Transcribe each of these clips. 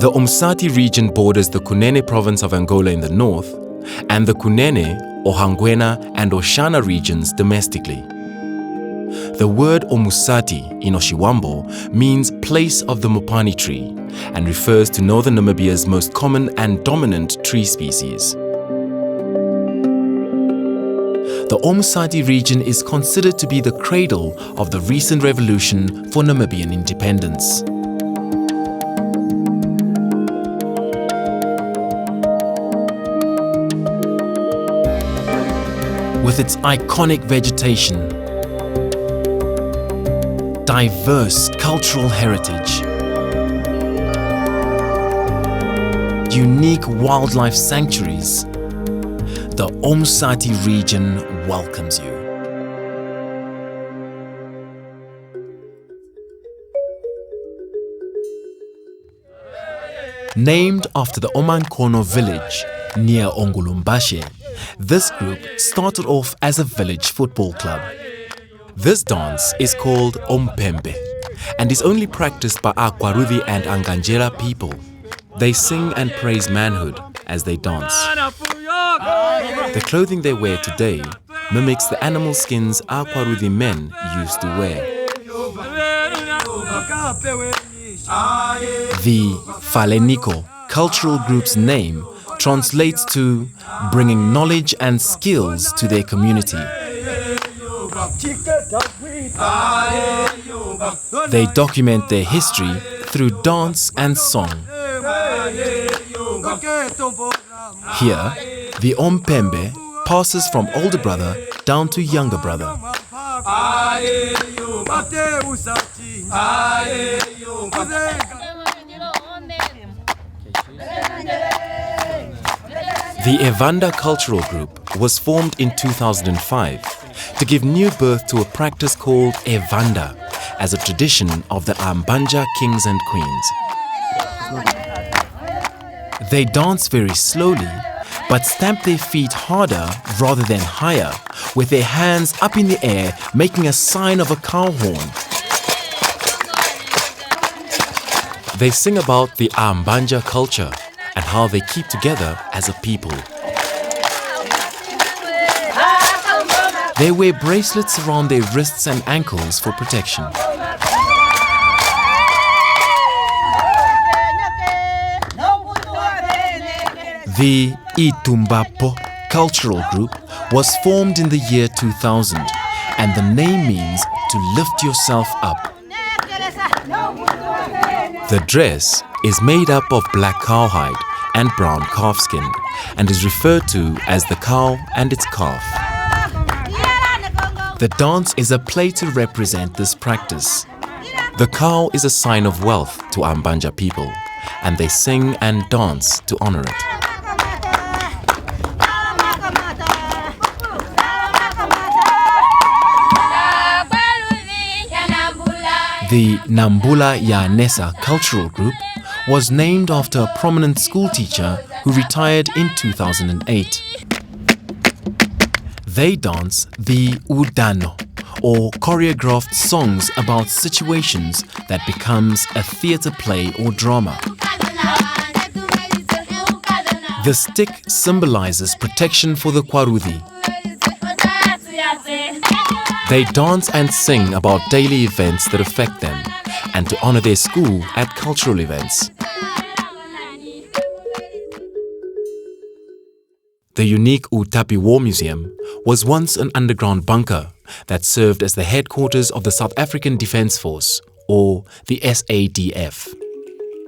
The Omusati region borders the Kunene province of Angola in the north and the Kunene, Ohangwena and Oshana regions domestically. The word Omusati in Oshiwambo means place of the Mopani tree and refers to northern Namibia's most common and dominant tree species. The Omusati region is considered to be the cradle of the recent revolution for Namibian independence. With its iconic vegetation, diverse cultural heritage, unique wildlife sanctuaries, the Omusati region welcomes you. Named after the Omankono village near Ongulumbashe, this group started off as a village football club. This dance is called Ompembe and is only practiced by Akwaruthi and Anganjera people. They sing and praise manhood as they dance. The clothing they wear today mimics the animal skins Akwaruthi men used to wear. The Faleniko cultural group's name translates to bringing knowledge and skills to their community. They document their history through dance and song. Here, the Ompembe passes from older brother down to younger brother. The Evanda Cultural Group was formed in 2005 to give new birth to a practice called Evanda as a tradition of the Ambanja kings and queens. They dance very slowly but stamp their feet harder rather than higher, with their hands up in the air making a sign of a cow horn. They sing about the Ambanja culture and how they keep together as a people. They wear bracelets around their wrists and ankles for protection. The Itumbapo cultural group was formed in the year 2000, and the name means to lift yourself up. The dress is made up of black cowhide and brown calf skin and is referred to as the cow and its calf. The dance is a play to represent this practice. The cow is a sign of wealth to Ambanja people, and they sing and dance to honor it. The Nambula ya Nesa cultural group was named after a prominent school teacher who retired in 2008. They dance the Udano, or choreographed songs about situations that becomes a theatre play or drama. The stick symbolizes protection for the Kwaruthi. They dance and sing about daily events that affect them and to honor their school at cultural events. The unique Utapi War Museum was once an underground bunker that served as the headquarters of the South African Defence Force, or the SADF.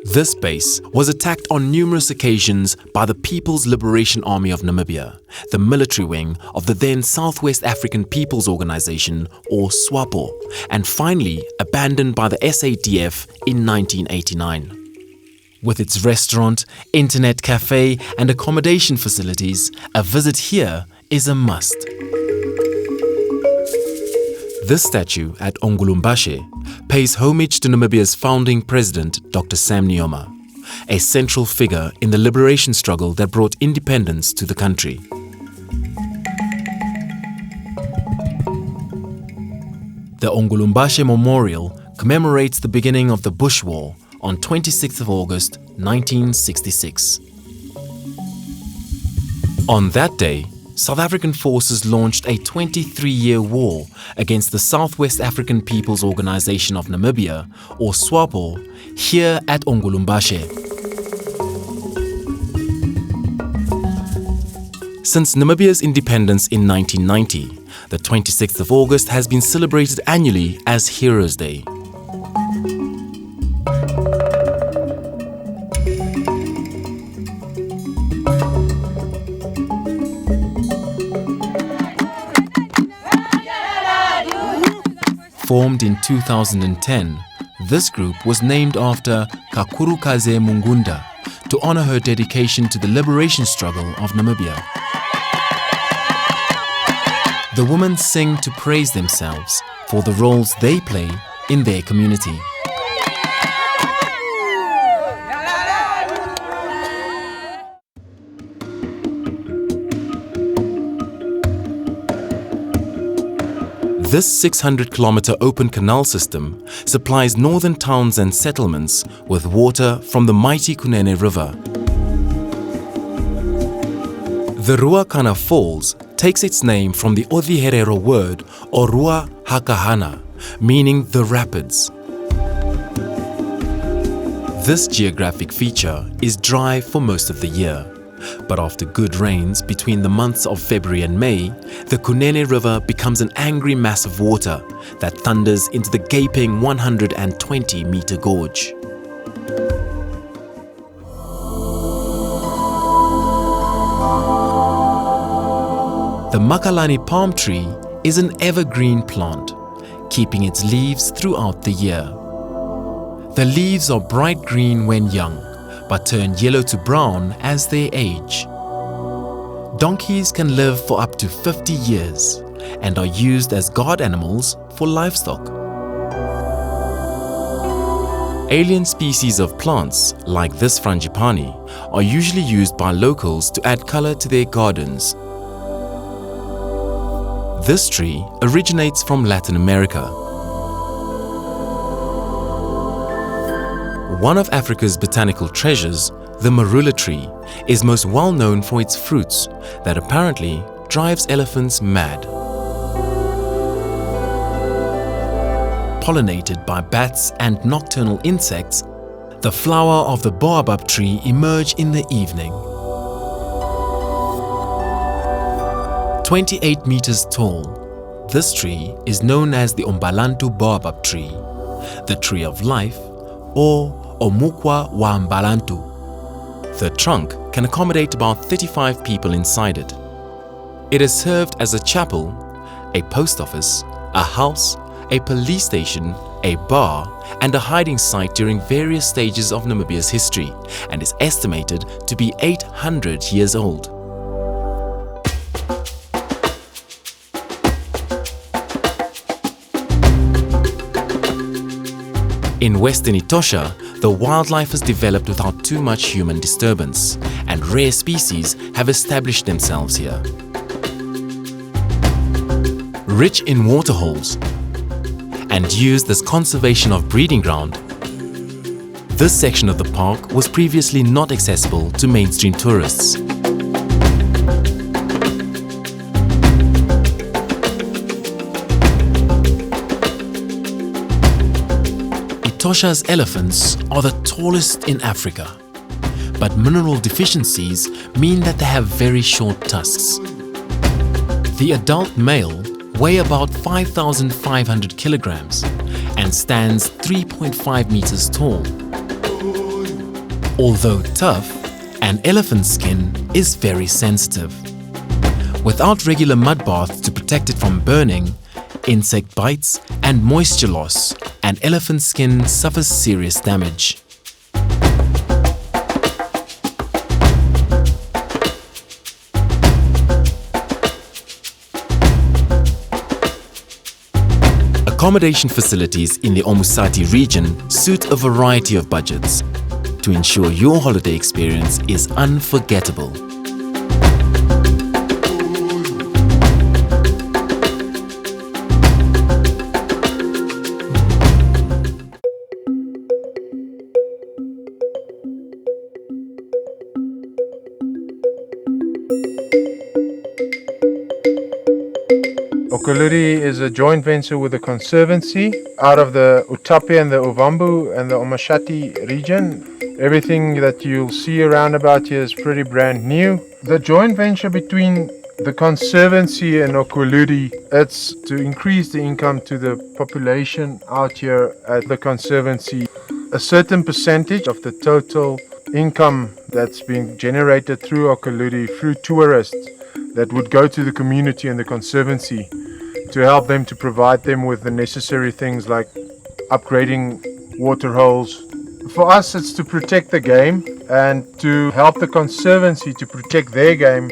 This base was attacked on numerous occasions by the People's Liberation Army of Namibia, the military wing of the then Southwest African People's Organization, or SWAPO, and finally abandoned by the SADF in 1989. With its restaurant, internet cafe, and accommodation facilities, a visit here is a must. This statue at Ongulumbashe pays homage to Namibia's founding president, Dr. Sam Nujoma, a central figure in the liberation struggle that brought independence to the country. The Ongulumbashe Memorial commemorates the beginning of the Bush War on 26th of August 1966. On that day, South African forces launched a 23-year war against the Southwest African People's Organization of Namibia, or SWAPO, here at Ongulumbashe. Since Namibia's independence in 1990, the 26th of August has been celebrated annually as Heroes Day. Formed in 2010, this group was named after Kakurukaze Mungunda to honor her dedication to the liberation struggle of Namibia. The women sing to praise themselves for the roles they play in their community. This 600-kilometer open canal system supplies northern towns and settlements with water from the mighty Kunene River. The Ruakana Falls takes its name from the Odiherero word Orua Hakahana, meaning the rapids. This geographic feature is dry for most of the year. But after good rains between the months of February and May, the Kunene River becomes an angry mass of water that thunders into the gaping 120-meter gorge. The Makalani palm tree is an evergreen plant, keeping its leaves throughout the year. The leaves are bright green when young, but turn yellow to brown as they age. Donkeys can live for up to 50 years and are used as guard animals for livestock. Alien species of plants, like this frangipani, are usually used by locals to add color to their gardens. This tree originates from Latin America. One of Africa's botanical treasures, the marula tree, is most well known for its fruits that apparently drives elephants mad. Pollinated by bats and nocturnal insects, the flower of the baobab tree emerge in the evening. 28 meters tall, this tree is known as the Ombalantu baobab tree, the tree of life, or Omukwa wa Mbalantu. The trunk can accommodate about 35 people inside it. It has served as a chapel, a post office, a house, a police station, a bar, and a hiding site during various stages of Namibia's history, and is estimated to be 800 years old. In Western Etosha, the wildlife has developed without too much human disturbance, and rare species have established themselves here. Rich in waterholes and used as conservation of breeding ground, this section of the park was previously not accessible to mainstream tourists. Etosha's elephants are the tallest in Africa, but mineral deficiencies mean that they have very short tusks. The adult male weighs about 5,500 kilograms and stands 3.5 meters tall. Although tough, an elephant's skin is very sensitive. Without regular mud baths to protect it from burning, insect bites, and moisture loss, an elephant's skin suffers serious damage. Accommodation facilities in the Omusati region suit a variety of budgets to ensure your holiday experience is unforgettable. Okuluri is a joint venture with the Conservancy out of the Utapi and the Ovambu and the Omusati region. Everything that you'll see around about here is pretty brand new. The joint venture between the Conservancy and Okuluri, it's to increase the income to the population out here at the Conservancy. A certain percentage of the total income that's being generated through Okuluri, through tourists, that would go to the community and the Conservancy to help them, to provide them with the necessary things like upgrading water holes. For us, it's to protect the game and to help the Conservancy to protect their game.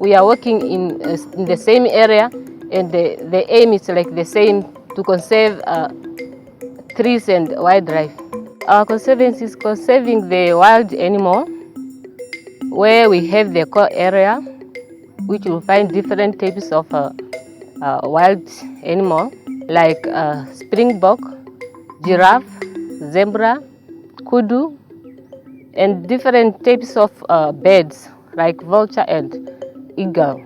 We are working in the same area, and the aim is like the same, to conserve trees and wildlife. Our Conservancy is conserving the wild animal, where we have the core area, which will find different types of wild animal like springbok, giraffe, zebra, kudu, and different types of birds like vulture and eagle.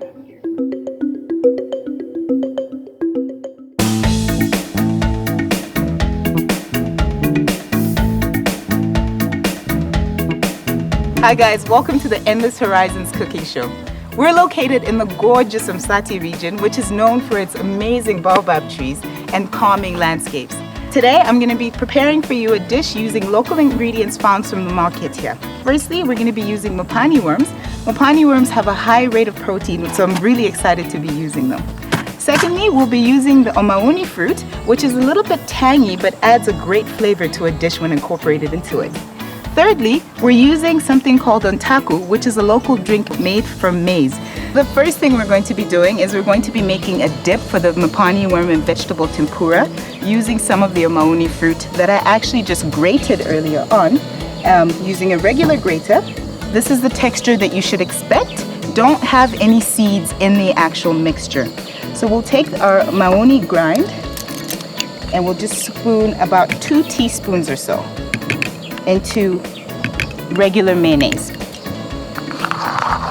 Hi guys, welcome to the Endless Horizons Cooking Show. We're located in the gorgeous Omusati region, which is known for its amazing baobab trees and calming landscapes. Today, I'm going to be preparing for you a dish using local ingredients found from the market here. Firstly, we're going to be using mopani worms. Mopani worms have a high rate of protein, so I'm really excited to be using them. Secondly, we'll be using the omauni fruit, which is a little bit tangy but adds a great flavor to a dish when incorporated into it. Thirdly, we're using something called ontaku, which is a local drink made from maize. The first thing we're going to be doing is we're going to be making a dip for the mopani worm and vegetable tempura using some of the omauni fruit that I actually just grated earlier on using a regular grater. This is the texture that you should expect. Don't have any seeds in the actual mixture. So we'll take our maoni grind and we'll just spoon about 2 teaspoons or so into regular mayonnaise.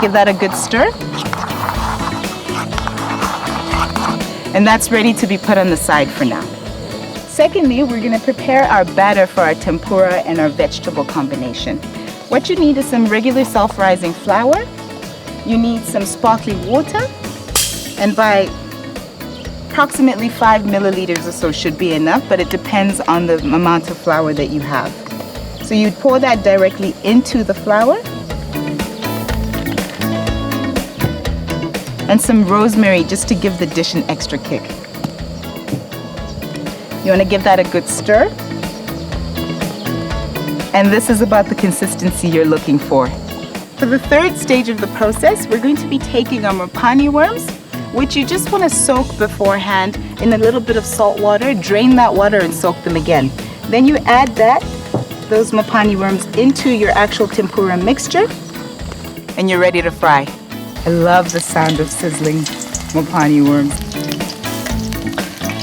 Give that a good stir. And that's ready to be put on the side for now. Secondly, we're going to prepare our batter for our tempura and our vegetable combination. What you need is some regular self-rising flour. You need some sparkling water, and by approximately 5 milliliters or so should be enough, but it depends on the amount of flour that you have. So you'd pour that directly into the flour. And some rosemary just to give the dish an extra kick. You want to give that a good stir. And this is about the consistency you're looking for. For the third stage of the process, we're going to be taking our mopani worms, which you just want to soak beforehand in a little bit of salt water, drain that water and soak them again. Then you add those mopani worms into your actual tempura mixture, and you're ready to fry. I love the sound of sizzling mopani worms.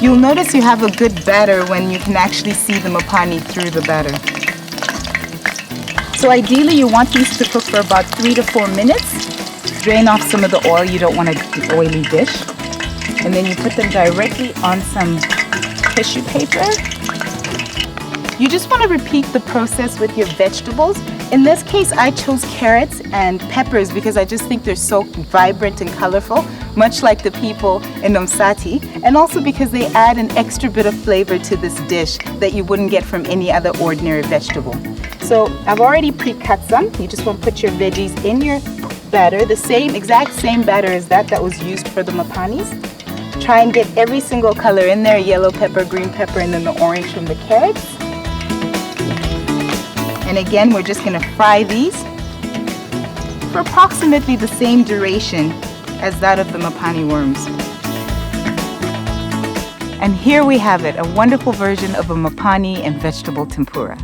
You'll notice you have a good batter when you can actually see the mopani through the batter. So ideally you want these to cook for about 3 to 4 minutes. Drain off some of the oil, you don't want an oily dish. And then you put them directly on some tissue paper. You just want to repeat the process with your vegetables. In this case, I chose carrots and peppers because I just think they're so vibrant and colorful, much like the people in Omusati, and also because they add an extra bit of flavor to this dish that you wouldn't get from any other ordinary vegetable. So I've already pre-cut some. You just want to put your veggies in your batter, the exact same batter as that was used for the mopanis. Try and get every single color in there, yellow pepper, green pepper, and then the orange from the carrots. And again, we're just going to fry these for approximately the same duration as that of the mopani worms. And here we have it, a wonderful version of a mopani and vegetable tempura.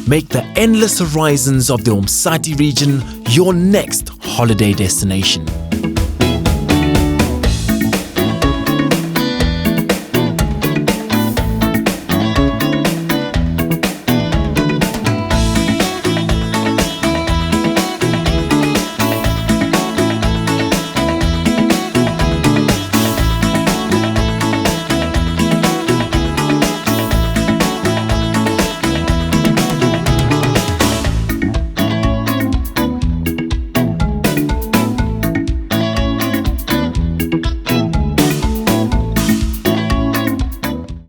Make the endless horizons of the Omusati region your next holiday destination.